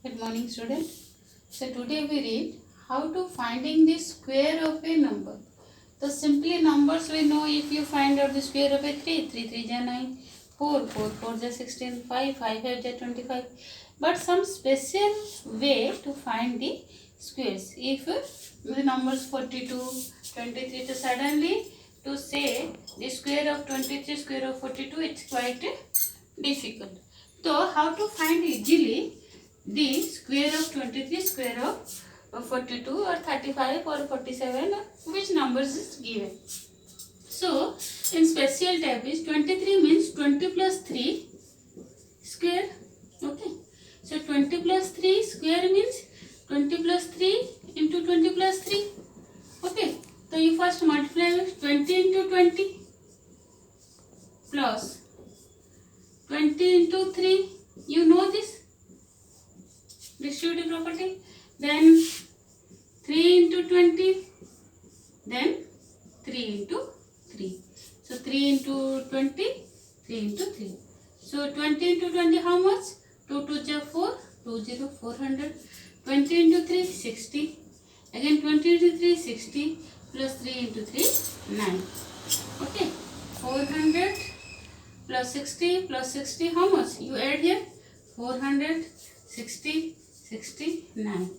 Good morning, student. So today we read how to finding the square of a number. So simply numbers we know. If you find out the square of a 3, 3 3 is 9, 4 4 4 is 16, 5 5 5 is 25. But some special way to find the squares. If the numbers 42, 23, so suddenly to say the square of 23, square of 42, it's quite difficult. So how to find easily the square of 23, square of 42 or 35 or 47, or which numbers is given. So in special type is 23 means 20 plus 3 square. Okay. So 20 plus 3 square means 20 plus 3 into 20 plus 3. Okay. So you first multiply 20 into 20 plus 20 into 3. You know this distributive property. Then 3 into 20. Then 3 into 3. So 3 into 20, 3 into 3. So 20 into 20 how much? 2 2 is 4, 2 0, 400. 20 into 3, 60. Again 20 into 3, 60. Plus 3 into 3, 9. Okay. 400 plus 60 plus 60 how much? You add here 400, 60, 69.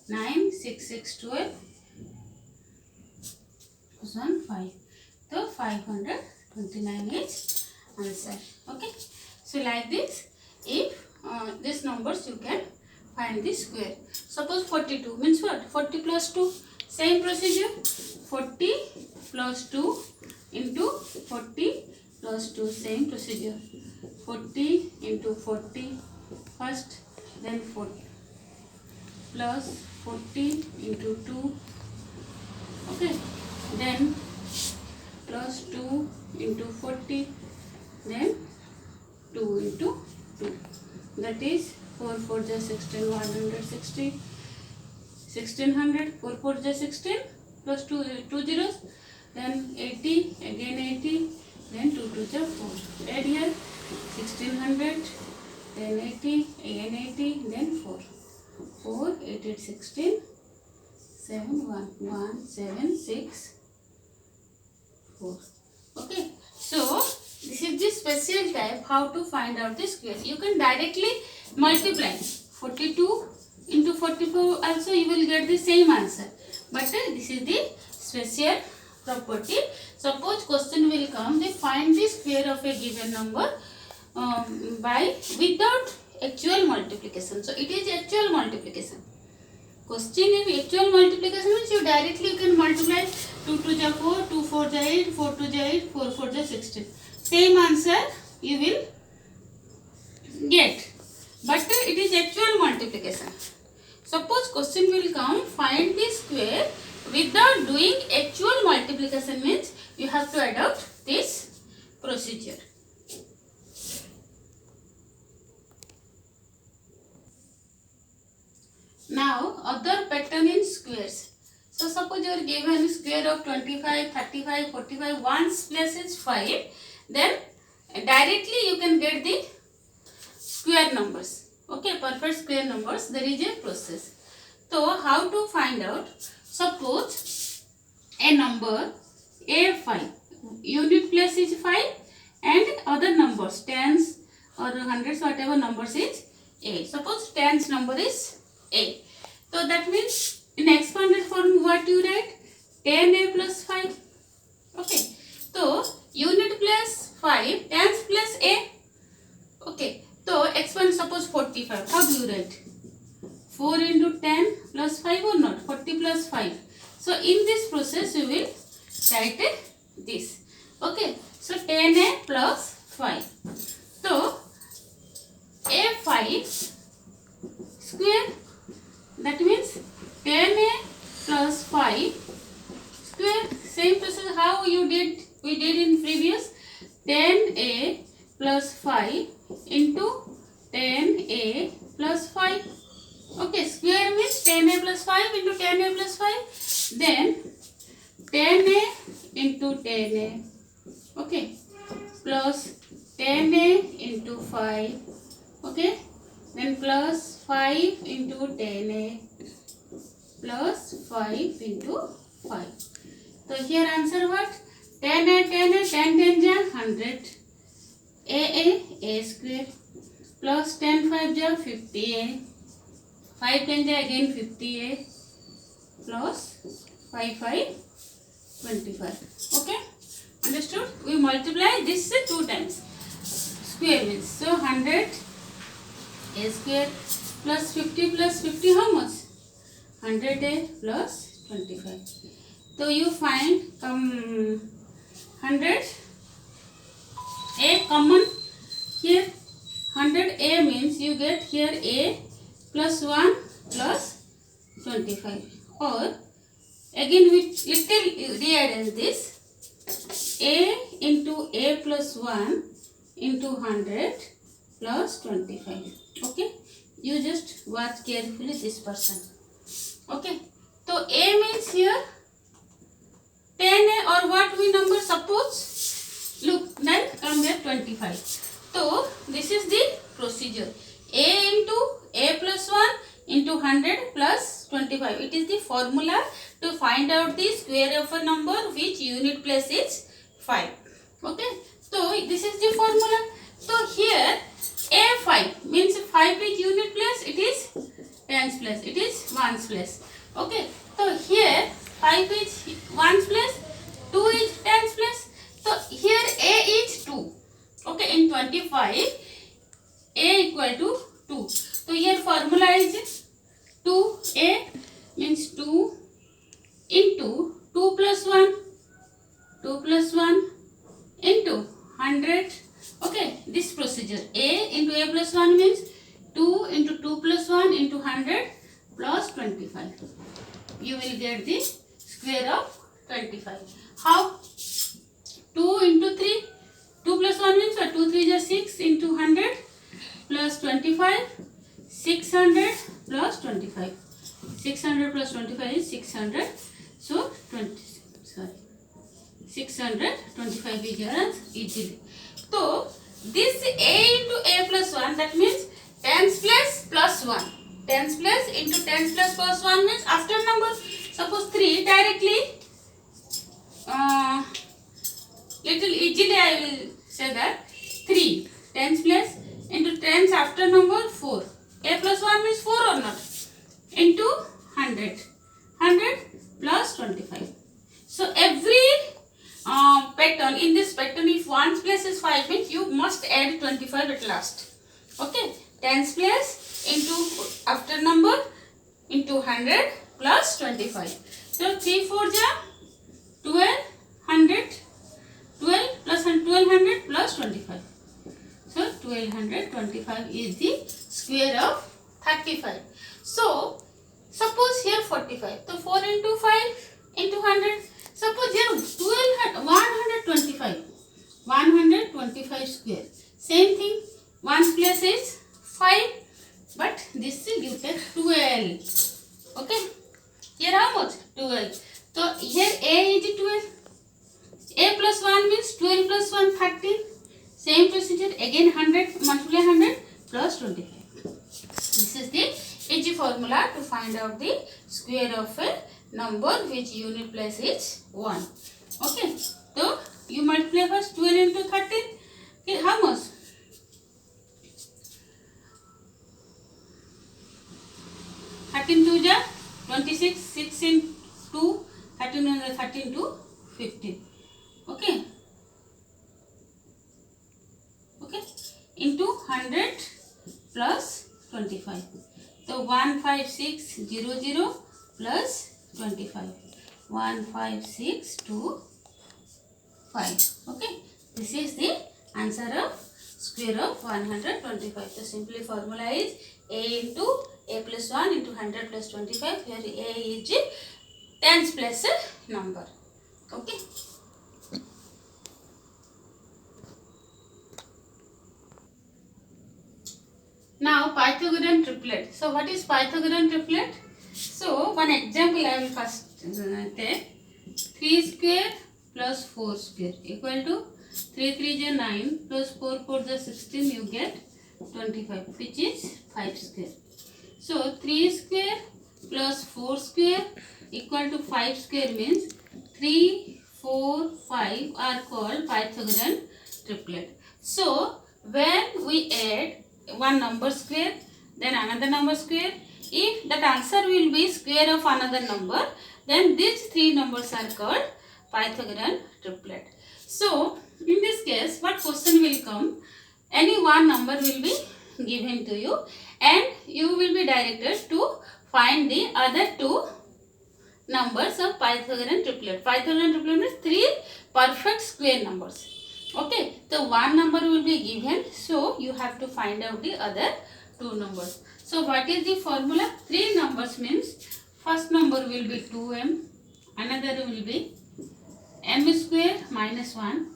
9, 6, 6, 12. Plus 1, 5. So 529 is answer. Okay. So like this, if these numbers you can find the square. Suppose 42 means what? 40 plus 2. Same procedure. 40 plus 2 into 40 plus 2. Same procedure. 40 into 40 first, then 40 plus 40 into 2. Okay. Then plus 2 into 40. Then 2 into 2. That is 4 4 is 16, 160. 1600. 4 4 is 16 plus 2 zeros. Then 80. Again 80. Then 2 2 is 4. Add here 1600. Then 80. Again 80. Then 4. 4 8 8 16. 7 1 1 7 6 4. Okay. So this is the special type how to find out the squares. You can directly multiply 42 into 44 also you will get the same answer. But this is the special property. Suppose question will come, they find the square of a given number by without actual multiplication. So it is actual multiplication. Question is actual multiplication means you directly can multiply 2 2 is 4, 2 4 is 8, 4 2 is 8, 4 4 is 16. Same answer you will get. But it is actual multiplication. Suppose question will come, find the square without doing actual multiplication means you have to adopt this procedure. Now other pattern in squares. So suppose you are given square of 25, 35, 45, ones place is 5. Then directly you can get the square numbers. Okay, perfect square numbers. There is a process. So how to find out? Suppose a number A5, unit place is 5 and other numbers tens or hundreds whatever numbers is A. Suppose tens number is A. So that means in expanded form what you write? 10A plus 5. Okay. So unit place 5, tens plus A. Okay. So expand suppose 45. How do you write? 4 into 10 plus 5 or not? 40 plus 5. So in this process you will write this. Okay. So 10A plus 5. So A5 square. That means 10A plus 5 square. Same process how you did, we did in previous. 10A plus 5 into 10A plus 5. Okay, square means 10A plus 5 into 10A plus 5. Then 10A into 10A. Okay, plus 10A into 5. Okay, then plus 5 into 10a plus 5 into 5. So here answer what? 10a, 10 10 ja 100. A square plus 10 5 ja 50a. 5 10 ja again 50a plus 5 5 25. Okay, understood? We multiply this 2 times. Square means so 100 a square plus 50 how much? 100a plus 25. So you find 100 a common here. 100a means you get here a plus 1 plus 25, or again we little rearrange this, a into a plus 1 into 100 plus 25. Okay, you just watch carefully this person. Okay, so a means here 10a, or what we number suppose, look, then come here 25. So this is the procedure, a into a plus 1 into 100 plus 25. It is the formula to find out the square of a number which unit place is 5. Okay, so this is the formula. So here a5 means 5 is unit place, it is tens place, it is ones place. Okay, so here 5 is ones place, 2 is tens place. So here a is 2. Okay, in 25 a equal to 2. So here formula is 2a means 2 into 2 plus 1 into 100. Okay, this procedure, a into a plus 1 means 2 into 2 plus 1 into 100 plus 25. You will get the square of 25. How? 2 into 3, 2 plus 1 means 2 3 is 6 into 100 plus 25, 600 plus 25. 600 plus 25 is 600. So 625 is your answer easily. So this a into a plus 1, that means tens place plus 1. Tens place into tens plus 1 means after number, suppose 3, directly little easily I will say that 3 tens place into tens after number 4. A plus 1 means 4 or not? Into 100 plus 25. So every pattern, in this pattern, if ones place is 5 means you must add 25 at last. Okay, tens place into after number into 100 plus 25. So 3 4 ja 12, 100, 12 plus 1200 plus 25. So 1225 is the square of 35. So suppose here 45. So 4 into 5 into 100. Suppose here 125 square. Same thing. Ones place is 5, but this you take 12. Okay. Here how much? 12. So here a is 12. A plus 1 means 12 plus 1 13. Same procedure again 100 multiply 100 plus 25. This is the easy formula to find out the square of a number which unit place is 1. Okay, so you multiply first 12 into 13. Okay, how much? Thirteen 2 ja 26, 6 in 2, 13 to 15. Okay. Okay, into 100 plus 25. So 15600 plus 25. 15625. Okay, this is the answer of square of 125. So simply formula is a into a plus 1 into 100 plus 25. Here a is tens place number. Okay. Now Pythagorean triplet. So what is Pythagorean triplet? So one example I will first take. 3 square plus 4 square equal to 3 3 is 9 plus 4 4 is 16. You get 25, which is 5 square. So 3 square plus 4 square equal to 5 square means 3, 4, 5 are called Pythagorean triplet. So when we add one number square, then another number square, if that answer will be square of another number, then these three numbers are called Pythagorean triplet. So in this case, what question will come? Any one number will be given to you and you will be directed to find the other two numbers of Pythagorean triplet. Pythagorean triplet means three perfect square numbers. Okay, so one number will be given, so you have to find out the other two numbers. So what is the formula? Three numbers means first number will be 2m, another will be m square minus 1,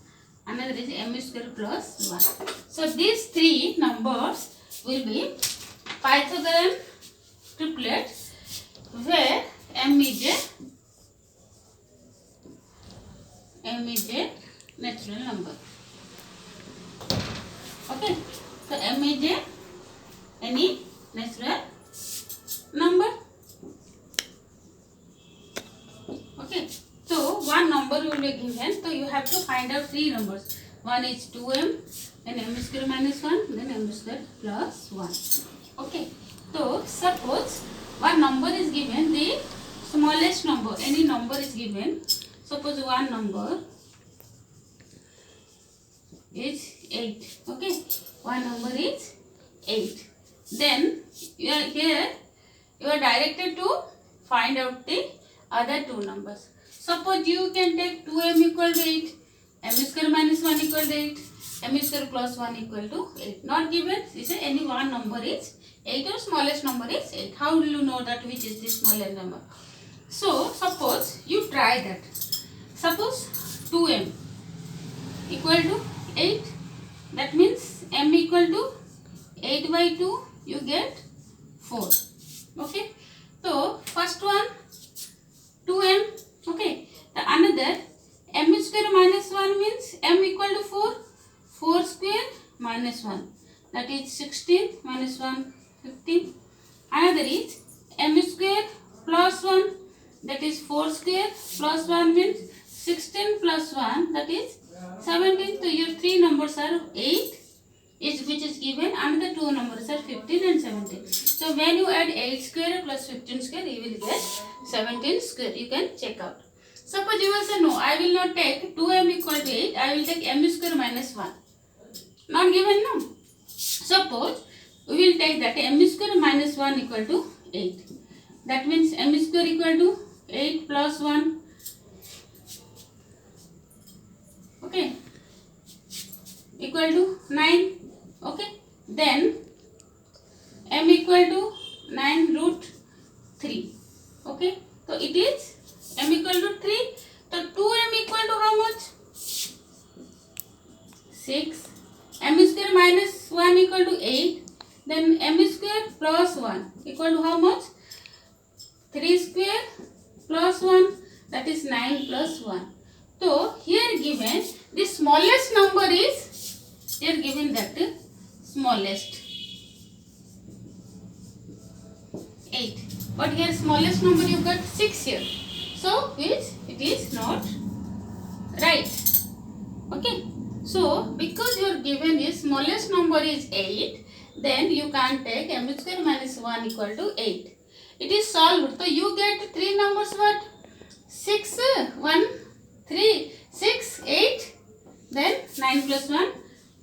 another is m square plus 1. So these three numbers will be Pythagorean triplet where m is a natural number. Okay, so m is any natural number. Okay, so one number will be given, so you have to find out three numbers. One is 2m, then m square minus 1, then m square plus 1. Okay, so suppose one number is given, the smallest number, any number is given. Suppose one number is 8. Okay, one number is 8. Then you are directed to find out the other two numbers. Suppose you can take 2m equal to 8, m square minus 1 equal to 8, m square plus 1 equal to 8. Not given, is any one number is 8 or smallest number is 8. How will you know that which is the smallest number? So suppose you try that. Suppose 2m equal to 8, that means m equal to 8 by 2, you get 4. Okay, so first one 2m. Okay, the another m square minus 1 means m equal to 4, 4 square minus 1, that is 16 minus 1 15. Another is m square plus 1, that is 4 square plus 1 means 16 plus 1, that is 17. So your three numbers are 8 which is given, another two numbers are 15 and 17. So when you add 8 square plus 15 square, you will get 17 square. You can check out. Suppose you will say no, I will not take 2m equal to 8, I will take m square minus 1. Not given, no. Suppose we will take that m square minus 1 equal to 8. That means m square equal to 8 plus 1. Okay, equal to 9. Okay, then m equal to 9 root 3. Okay, so it is m equal to 3. So 2m equal to how much? 6. M square minus 1 equal to 8. Then m square plus 1 equal to how much? 3 square plus 1, that is 9 plus 1. So here given the smallest number is, here given that smallest 8. But here smallest number you got 6 here. So which it is not right. Okay. So because your given is smallest number is 8, then you can take m square minus 1 equal to 8. It is solved. So you get three numbers what? 6, 1, 3, 6, 8, then 9 plus 1,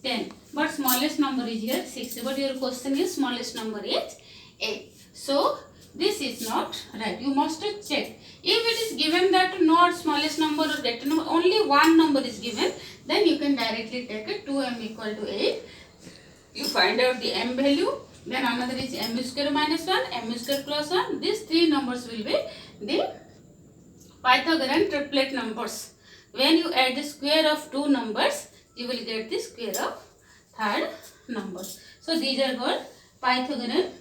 10. But smallest number is here 6. But your question is smallest number is 8. So this is not right. You must check. If it is given that not smallest number or greater number, only one number is given, then you can directly take it 2m equal to 8. You find out the m value. Then another is m square minus 1, m square plus 1. These three numbers will be the Pythagorean triplet numbers. When you add the square of two numbers, you will get the square of third number. So these are called Pythagorean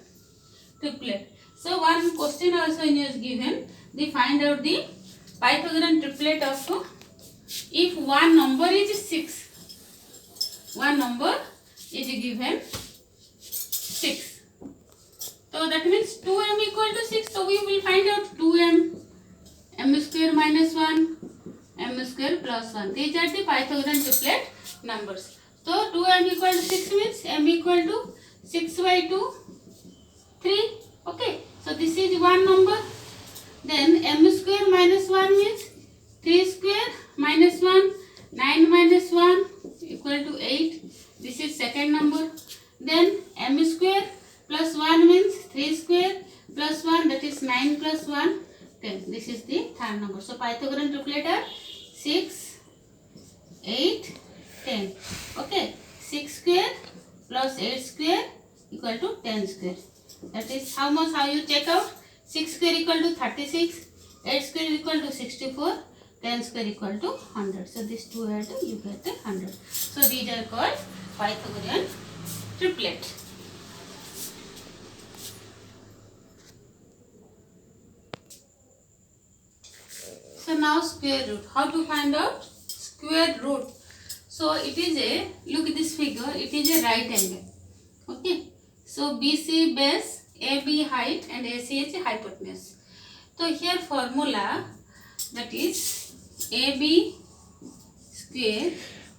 triplet. So one question also is given. They find out the Pythagorean triplet of if one number is 6. One number is given 6. So that means 2m equal to 6. So we will find out 2m, m square minus 1, m square plus 1. These are the Pythagorean triplet numbers. So 2m equal to 6 means m equal to 6 by 2, 3. Okay. So this is one number. Then m square minus 1 means 3 square minus 1, 9 minus 1 equal to 8. This is second number. Then m square plus 1 means 3 square plus 1, that is 9 plus 1, 10. This is the third number. So Pythagorean triplet are 6, 8, 10. Okay. 6 square plus 8 square equal to 10 square. That is how much, how you check out? 6 square equal to 36, 8 square equal to 64, 10 square equal to 100. So these two add, you get 100. So these are called Pythagorean triplet. So now square root. How to find out square root? So it is a, look at this figure, it is a right angle. Okay. So BC base, AB height and AC is hypotenuse. So here formula, that is AB square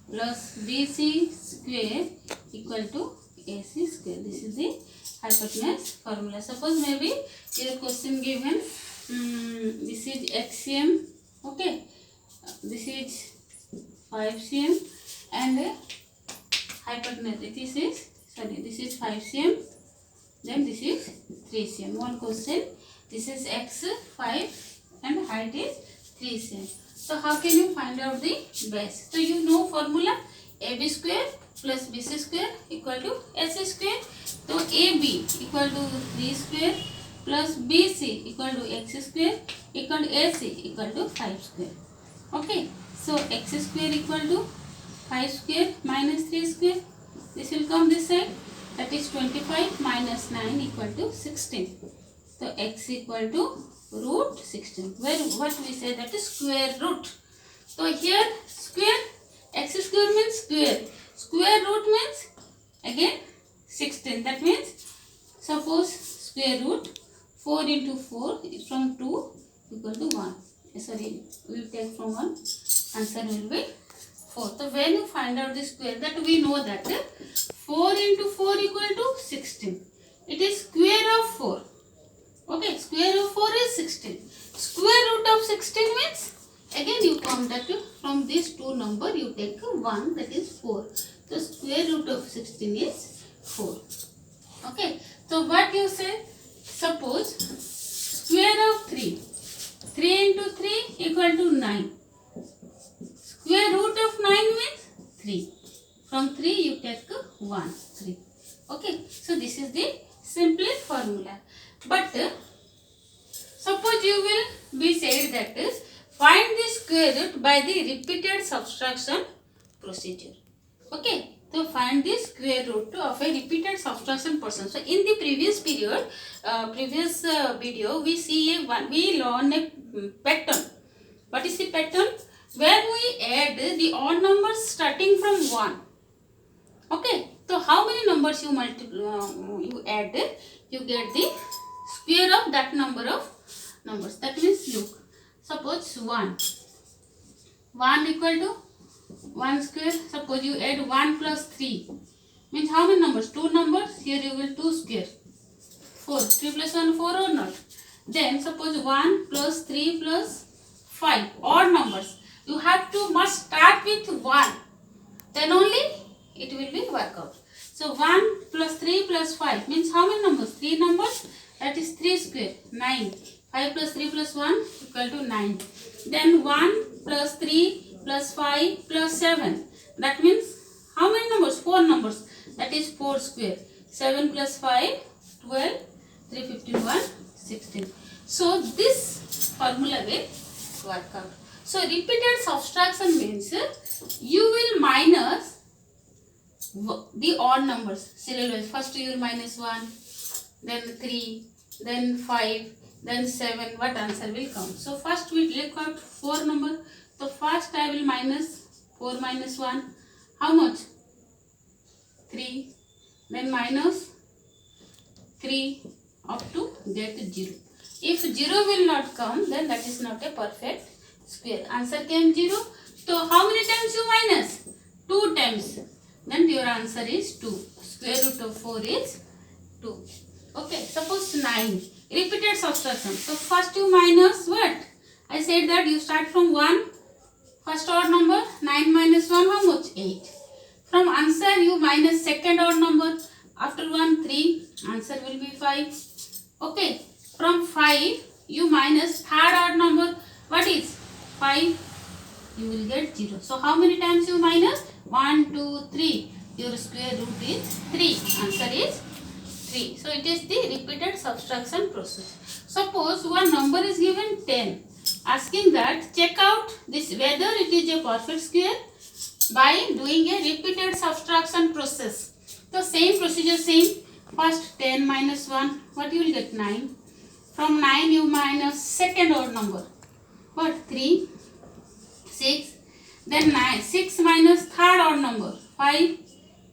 plus BC square equal to AC square. This is the hypotenuse formula. Suppose maybe your question given, this is XCM, okay, this is 5 cm and hypotenuse, this is 5 cm, then this is 3 cm. One question, this is x 5 and height is 3 cm. So how can you find out the base? So you know formula, AB square plus BC square equal to AC square. So AB equal to 3 square plus BC equal to x square equal to AC equal to 5 square. Okay. So x square equal to 5 square minus 3 square. This will come this side. That is 25 minus 9 equal to 16. So x equal to root 16. Where what we say, that is square root. So here square, x square means square. Square root means again 16. That means suppose square root 4 into 4 is from 2 equal to 1. Sorry, we will take from 1. Answer will be 4. So when you find out the square, that we know that 4 into 4 equal to 16. It is square of 4. Okay, square of 4 is 16. Square root of 16 means, again you come that from these two number you take 1, that is 4. So square root of 16 is 4. Okay, so what you say? Suppose square of 3. 3 into 3 equal to 9. Square root of 9 means 3. From 3 you take 1, 3. Okay, so this is the simplest formula. But suppose you will be said that find the square root by the repeated subtraction procedure. Okay, so find the square root of a repeated subtraction process. So in the previous period, video, we see we learn a pattern. What is the pattern? Where we add the odd numbers starting from 1. Okay, so how many numbers you you add, you get the square of that number of numbers. That means look, suppose 1 equal to 1 square. Suppose you add 1 plus 3 means how many numbers? 2 numbers. Here you will 2 square 4. 3 plus 1 4 or not. Then suppose 1 plus 3 plus 5 odd numbers. You have to must start with 1. Then only it will be work out. So 1 plus 3 plus 5 means how many numbers? 3 numbers. That is 3 square 9. 5 plus 3 plus 1 equal to 9. Then 1 plus 3 plus 5 plus 7. That means how many numbers? 4 numbers. That is 4 square. 7 plus 5, 12, 3, 51, 16. So this formula will work out. So repeated subtraction means you will minus the odd numbers serial wise. First you will minus 1, then 3, then 5, then 7. What answer will come? So first we take out 4 number. So first I will minus 4 minus 1. How much? 3. Then minus 3 up to get 0. If 0 will not come, then that is not a perfect square. Answer came 0. So how many times you minus? 2 times. Then your answer is 2. Square root of 4 is 2. Okay, suppose 9. Repeated subtraction. So first you minus what? I said that you start from 1. First odd number. 9 minus 1 how much? 8. From answer you minus second odd number. After 1 3. Answer will be 5. Okay. From 5 you minus third odd number. What is? 5. You will get 0. So how many times you minus? 1, 2, 3. Your square root is 3. Answer is 3. So it is the repeated subtraction process. Suppose one number is given 10. Asking that check out this whether it is a perfect square by doing a repeated subtraction process. So same procedure, same. First 10 minus 1. What you will get? 9. From 9 you minus second odd number. What? 3. 6. Then 9. 6 minus third odd number. 5.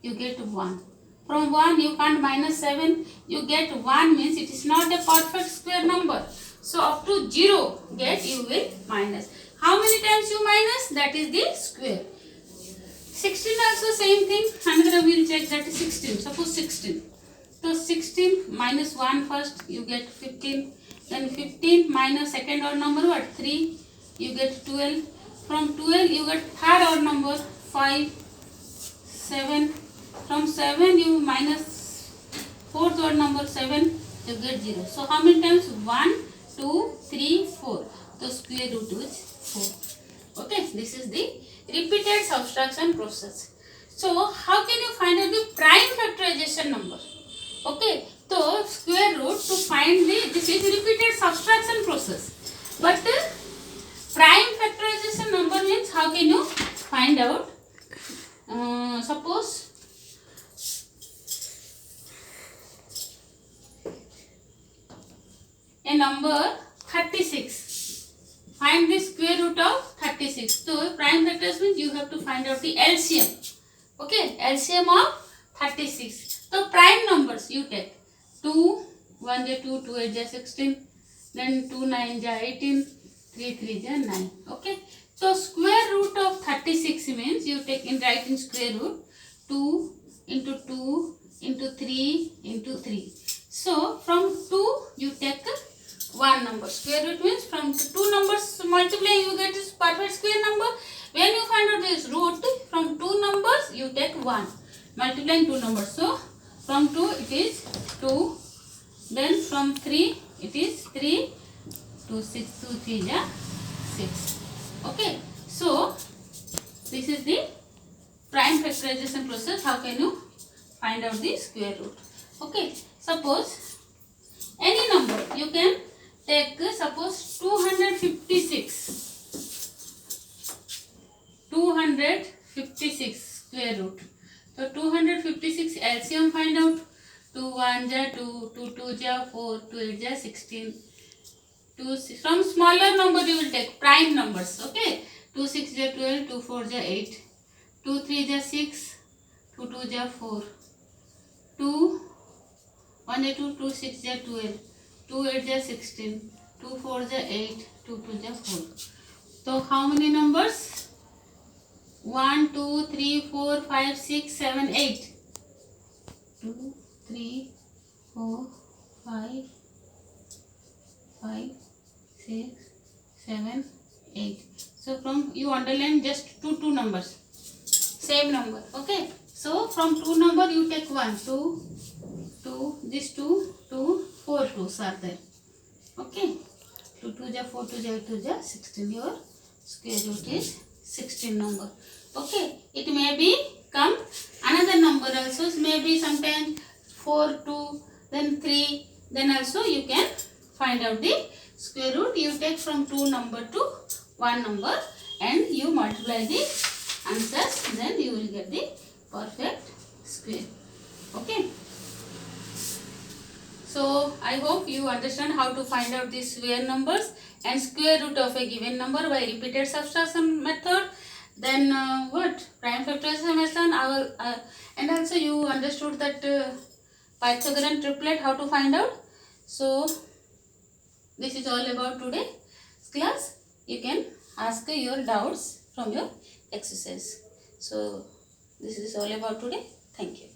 You get 1. From 1 you can't minus 7. You get 1 means it is not a perfect square number. So up to 0 get you will minus. How many times you minus? That is the square. 16 also same thing. Another we will check, that is 16. Suppose 16. So 16 minus 1 first you get 15. Then 15 minus second odd number what? 3. You get 12. From 12 you get third odd number 5. 7. From 7 you minus fourth odd number 7. You get 0. So how many times? 1, 2, 3, 4. So square root is 4. Okay, this is the repeated subtraction process. So how can you find out the prime factorization number? Okay, so square root to find this is repeated subtraction process. But prime factorization number means how can you find out? Suppose a number 36. Find the square root of 36. So prime factors means you have to find out the LCM. Okay, LCM of 36. So prime numbers you take 2, 1 is 2, 2 8 is 16, then 2 9 is 18, 3 3 is 9. Okay. So square root of 36 means you take in write in square root 2 into 2 into 3 into 3. So from 2 you take one number. Square root means from 2 numbers multiply you get this perfect square number. When you find out this root, from 2 numbers you take 1. Multiplying 2 numbers. So from 2 it is 2. Then from 3 it is 3. 2 6 2 3 is 6. Okay. So this is the prime factorization process. How can you find out the square root? Okay. Suppose any number you can take, suppose 256. 256 square root. So 256 LCM find out. 2 1 is 2, 2 2 is 4, 2 8 is 16. 2 6. From smaller number you will take prime numbers. Okay. 2 6 is 12, 2 4 is 8, 2 3 is 6, 2 2 is 4, 2 1 is 2, 2 6 is 12, 2 8 is 16, 2 4 is 8, 2 2 is 4. So how many numbers? 1 2 3 4 5 6 7 8. 2 3 4 5 5 6 7 8. So from you underline just two numbers, same number. Okay. So from 2 number you take 1 2 2 this 2 2 4 2s are there. Okay. 2 2 is 4 2 is 8 2 is 16. Your square root is 16 number. Okay. It may be come another number also. Maybe sometimes 4 2 then 3. Then also you can find out the square root. You take from 2 number to 1 number and you multiply the answers. Then you will get the perfect square. Okay. So I hope you understand how to find out the square numbers and square root of a given number by repeated subtraction method. Then what? Prime factorization method. And also you understood that Pythagorean triplet, how to find out. So this is all about today's class. You can ask your doubts from your exercise. So this is all about today. Thank you.